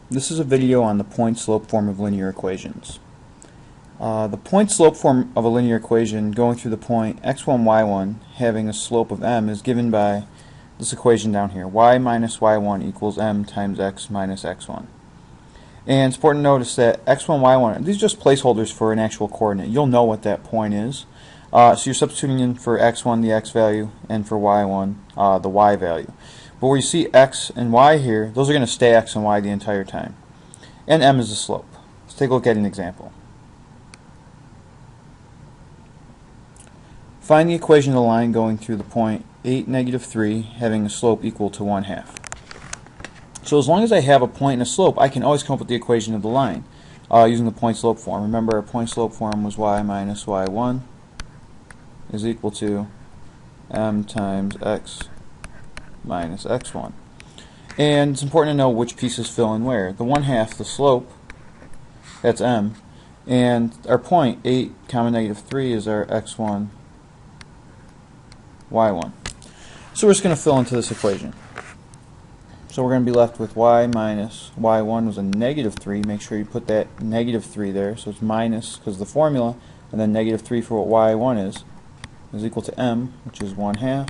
This is a video on the point-slope form of linear equations. The point-slope form of a linear equation going through the point x1, y1 having a slope of m is given by this equation down here, y minus y1 equals m times x minus x1. And it's important to notice that x1, y1, these are just placeholders for an actual coordinate. You'll know what that point is. So you're substituting in for x1 the x value and for y1 the y value. But where you see x and y here, those are going to stay x and y the entire time. And m is the slope. Let's take a look at an example. Find the equation of the line going through the point 8, negative 3, having a slope equal to 1/2. So as long as I have a point and a slope, I can always come up with the equation of the line using the point-slope form. Remember, our point-slope form was y minus y1 is equal to m times x minus x1. And it's important to know which pieces fill in where. The 1/2, the slope, that's m, and our point 8, comma negative 3 is our x1, y1. So we're just going to fill into this equation. So we're going to be left with y minus y1 was a negative 3. Make sure you put that negative 3 there, so it's minus because of the formula, and then negative 3 for what y1 is equal to m, which is 1/2,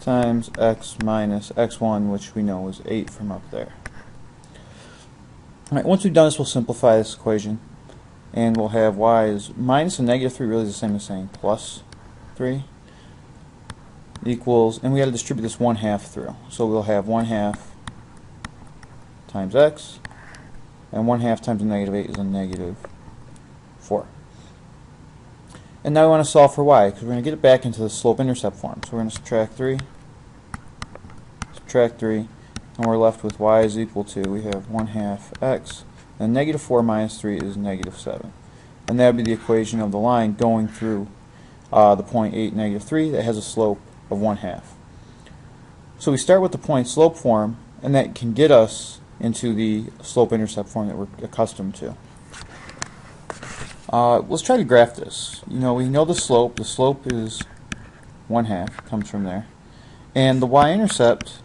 times x minus x1, which we know is 8 from up there. Alright, once we've done this, we'll simplify this equation, and we'll have y is minus and negative 3 really is the same as saying plus 3 equals, and we got to distribute this 1/2 through. So we'll have 1/2 times x, and 1/2 times a negative 8 is a negative 4. And now we want to solve for y, because we're going to get it back into the slope-intercept form. So we're going to subtract 3, and we're left with y is equal to, we have 1/2 x, and negative 4 minus 3 is negative 7. And that would be the equation of the line going through the point 8, negative 3 that has a slope of 1/2. So we start with the point-slope form, and that can get us into the slope-intercept form that we're accustomed to. Let's try to graph this. We know the slope. The slope is 1/2, comes from there. And the y-intercept,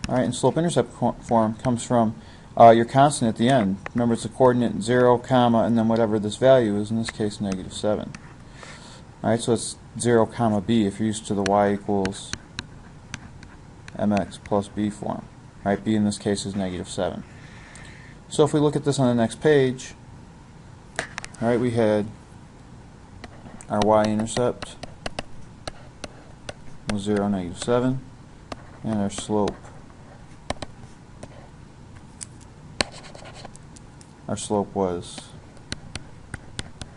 alright, in slope-intercept form comes from your constant at the end. Remember, it's a coordinate 0, comma, and then whatever this value is, in this case negative 7. Alright, so it's 0, comma, b if you're used to the y equals mx plus b form. Right, b in this case is negative 7. So if we look at this on the next page, alright, we had our y-intercept was 0, negative 7, and our slope was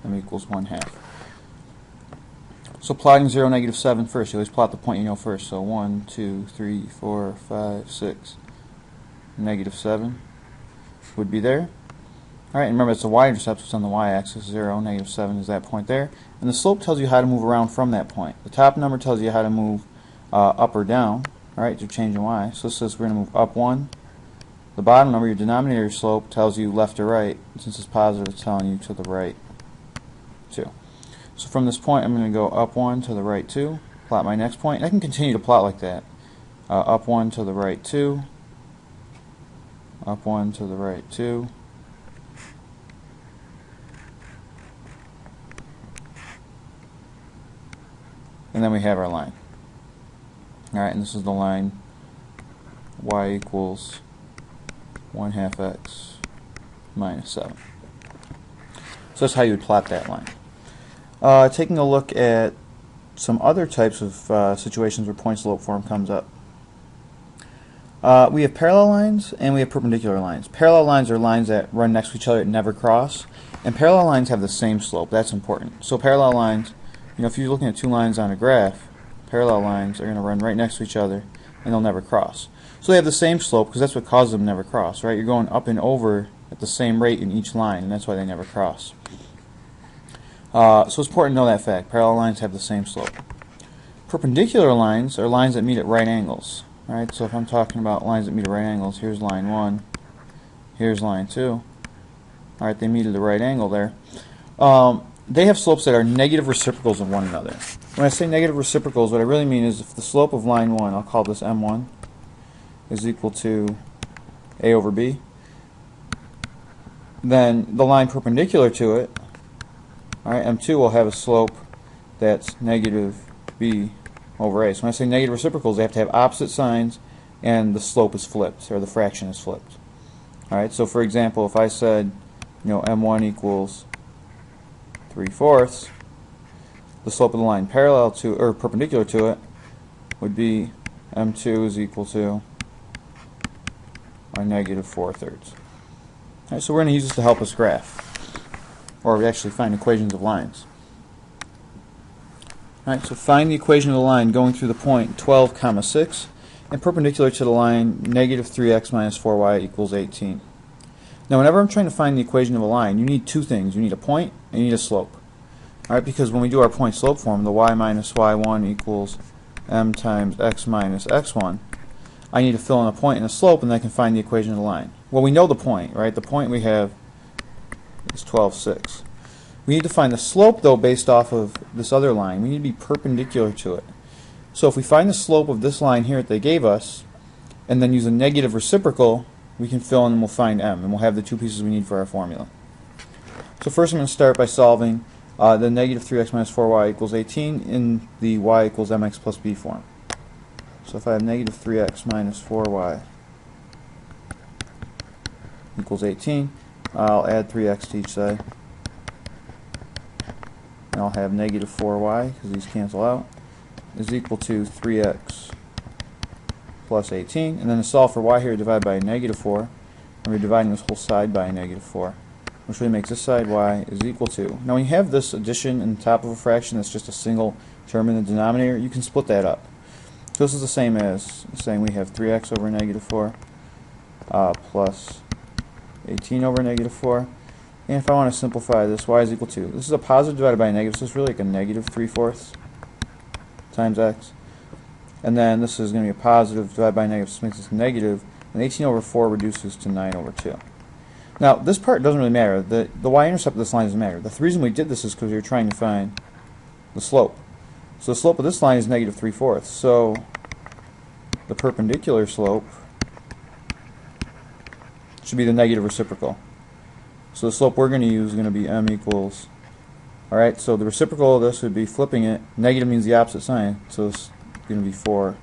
m equals 1/2. So plotting 0, negative 7 first, you always plot the point you know first. So 1, 2, 3, 4, 5, 6, negative 7 would be there. Alright, and remember it's the y-intercept, so it's on the y-axis. 0, negative 7 is that point there. And the slope tells you how to move around from that point. The top number tells you how to move up or down, alright, to change in y. So this says we're going to move up 1. The bottom number, your denominator slope, tells you left or right. Since it's positive, it's telling you to the right 2. So from this point, I'm going to go up 1 to the right 2, plot my next point. And I can continue to plot like that. Up 1 to the right 2, up 1 to the right 2, and then we have our line. Alright, and this is the line y equals 1/2 x minus 7. So that's how you would plot that line. Taking a look at some other types of situations where point-slope form comes up. We have parallel lines and we have perpendicular lines. Parallel lines are lines that run next to each other and never cross. And parallel lines have the same slope. That's important. So parallel lines, if you're looking at two lines on a graph, parallel lines are going to run right next to each other and they'll never cross. So they have the same slope because that's what causes them to never cross, right? You're going up and over at the same rate in each line, and that's why they never cross. So it's important to know that fact. Parallel lines have the same slope. Perpendicular lines are lines that meet at right angles. Right? So if I'm talking about lines that meet at right angles, here's line 1, here's line 2. Alright, they meet at the right angle there. They have slopes that are negative reciprocals of one another. When I say negative reciprocals, what I really mean is if the slope of line 1, I'll call this m1, is equal to a over b, then the line perpendicular to it, alright, m2 will have a slope that's negative b over a. So when I say negative reciprocals, they have to have opposite signs and the slope is flipped, or the fraction is flipped. Alright, so for example, if I said, m1 equals 3/4, the slope of the line parallel to, or perpendicular to it, would be m2 is equal to our negative 4/3. Alright, so we're going to use this to help us graph, or actually find equations of lines. Alright, so find the equation of the line going through the point 12, 6, and perpendicular to the line negative 3x minus 4y equals 18. Now whenever I'm trying to find the equation of a line, you need two things. You need a point and you need a slope. Alright, because when we do our point slope form, the y minus y1 equals m times x minus x1, I need to fill in a point and a slope, and then I can find the equation of the line. Well, we know the point, right? The point we have is 12, 6. We need to find the slope, though, based off of this other line. We need to be perpendicular to it. So if we find the slope of this line here that they gave us, and then use a negative reciprocal, we can fill in and we'll find m, and we'll have the two pieces we need for our formula. So first I'm going to start by solving the negative 3x minus 4y equals 18 in the y equals mx plus b form. So if I have negative 3x minus 4y equals 18, I'll add 3x to each side. And I'll have negative 4y, because these cancel out, is equal to 3x plus 18. And then to solve for y here, divide by a negative 4. And we're dividing this whole side by a negative 4. Which really makes this side y is equal to. Now when you have this addition in the top of a fraction that's just a single term in the denominator, you can split that up. So this is the same as saying we have 3x over negative 4 plus 18 over negative 4. And if I want to simplify this, y is equal to, this is a positive divided by a negative, so it's really like a negative 3/4 times x. And then this is going to be a positive divided by a negative, so this makes this negative, and 18 over 4 reduces to 9 over 2. Now, this part doesn't really matter. The y-intercept of this line doesn't matter. The reason we did this is because we were trying to find the slope. So the slope of this line is negative 3/4. So the perpendicular slope should be the negative reciprocal. So the slope we're going to use is going to be m equals, alright, so the reciprocal of this would be flipping it. Negative means the opposite sign, so it's going to be 4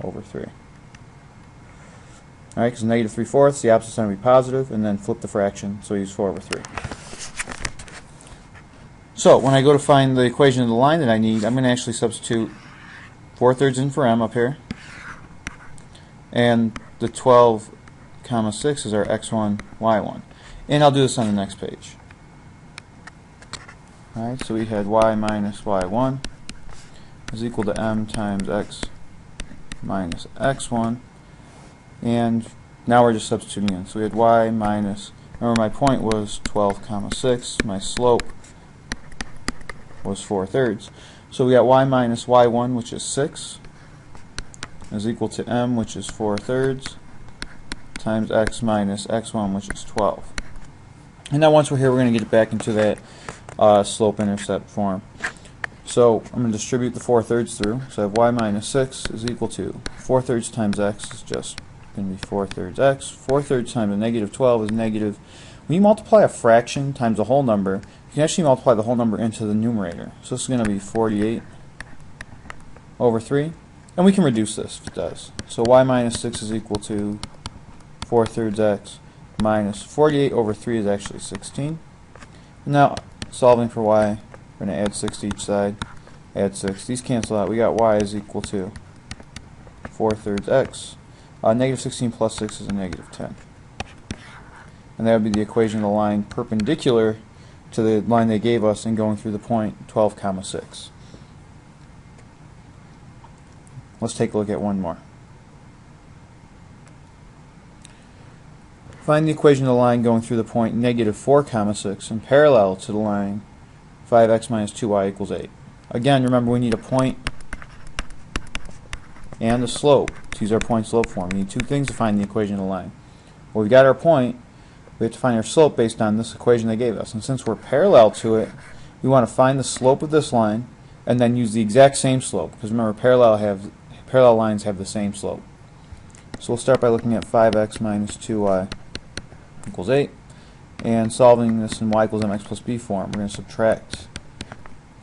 over 3. Alright, because negative 3/4, the opposite sign would be positive, and then flip the fraction, so we use 4 over 3. So when I go to find the equation of the line that I need, I'm going to actually substitute 4/3 in for m up here, and the 12, 6 is our x1, y1. And I'll do this on the next page. Alright, so we had y minus y1 is equal to m times x minus x1. And now we're just substituting in. So we had y minus, remember my point was 12, 6. My slope was 4/3. So we got y minus y1, which is 6, is equal to m, which is 4/3, times x minus x1, which is 12. And now once we're here, we're going to get it back into that slope-intercept form. So I'm going to distribute the 4/3 through. So I have y minus 6 is equal to 4/3 times x is just going to be 4/3 x. 4/3 times a negative 12 is negative. When you multiply a fraction times a whole number, you can actually multiply the whole number into the numerator. So this is going to be 48 over 3. And we can reduce this if it does. So y minus 6 is equal to 4/3 x minus 48 over 3 is actually 16. Now solving for y, we're going to add 6 to each side. Add 6. These cancel out. We got y is equal to 4/3 x. Negative 16 plus 6 is a negative 10. And that would be the equation of the line perpendicular to the line they gave us and going through the point 12, 6. Let's take a look at one more. Find the equation of the line going through the point negative 4, 6 and parallel to the line 5x minus 2y equals 8. Again, remember we need a point and a slope to use our point slope form. We need two things to find the equation of the line. Well, we've got our point, we have to find our slope based on this equation they gave us. And since we're parallel to it, we want to find the slope of this line and then use the exact same slope. Because remember, parallel lines have the same slope. So we'll start by looking at 5x minus 2y equals 8, and solving this in y equals mx plus b form. We're going to subtract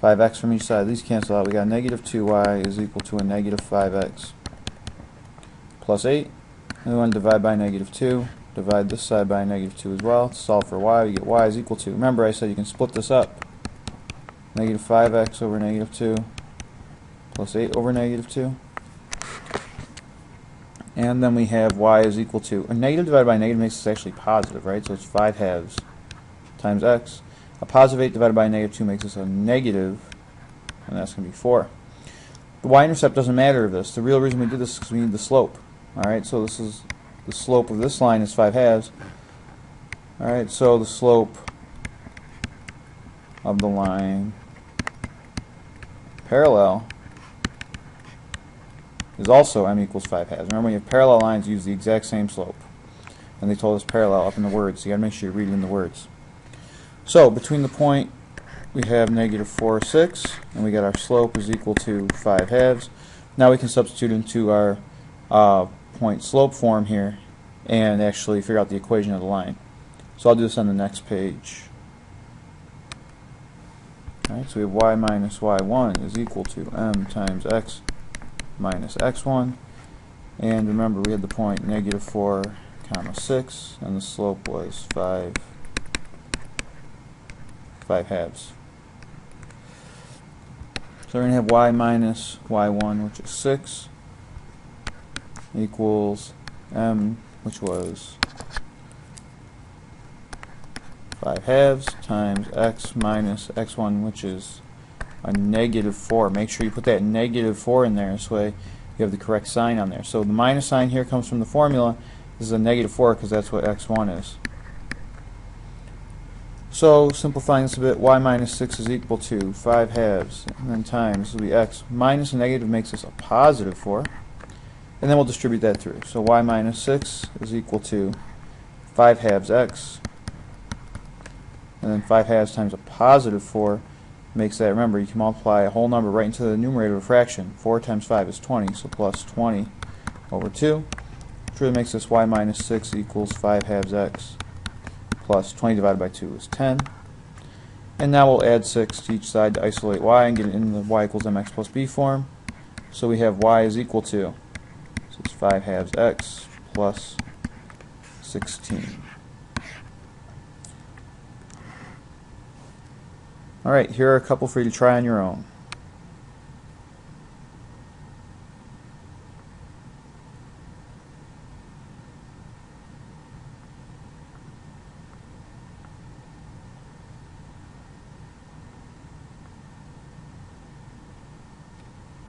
5x from each side. These cancel out. We got negative 2y is equal to a negative 5x plus 8. And we want to divide by negative 2. Divide this side by negative 2 as well. To solve for y, we get y is equal to, remember I said you can split this up. Negative 5x over negative 2 plus 8 over negative 2. And then we have y is equal to, a negative divided by negative makes this actually positive, right? So it's 5 halves times x. A positive 8 divided by a negative 2 makes this a negative, and that's going to be 4. The y-intercept doesn't matter of this. The real reason we did this is because we need the slope. Alright, so this is the slope of this line is 5 halves. Alright, so the slope of the line parallel is also m equals 5 halves. Remember, when you have parallel lines, use the exact same slope. And they told us parallel up in the words, so you got to make sure you read it in the words. So, between the point, we have negative 4, 6, and we got our slope is equal to 5 halves. Now we can substitute into our point slope form here and actually figure out the equation of the line. So I'll do this on the next page. Alright, so we have y minus y1 is equal to m times x minus x1, and remember we had the point negative 4 comma 6, and the slope was 5 halves. So we're going to have y minus y1, which is 6, equals m, which was 5 halves, times x minus x1, which is a negative 4. Make sure you put that negative 4 in there, this way you have the correct sign on there. So the minus sign here comes from the formula. This is a negative 4 because that's what x1 is. So simplifying this a bit, y minus 6 is equal to 5 halves, and then times, this will be x. Minus a negative makes this a positive 4. And then we'll distribute that through. So y minus 6 is equal to 5 halves x, and then 5 halves times a positive 4 makes that, remember, you can multiply a whole number right into the numerator of a fraction. 4 times 5 is 20, so plus 20 over 2, which really makes this y minus 6 equals 5 halves x plus 20 divided by 2 is 10. And now we'll add 6 to each side to isolate y and get it in the y equals mx plus b form. So we have y is equal to, so it's 5 halves x plus 16. Alright, here are a couple for you to try on your own.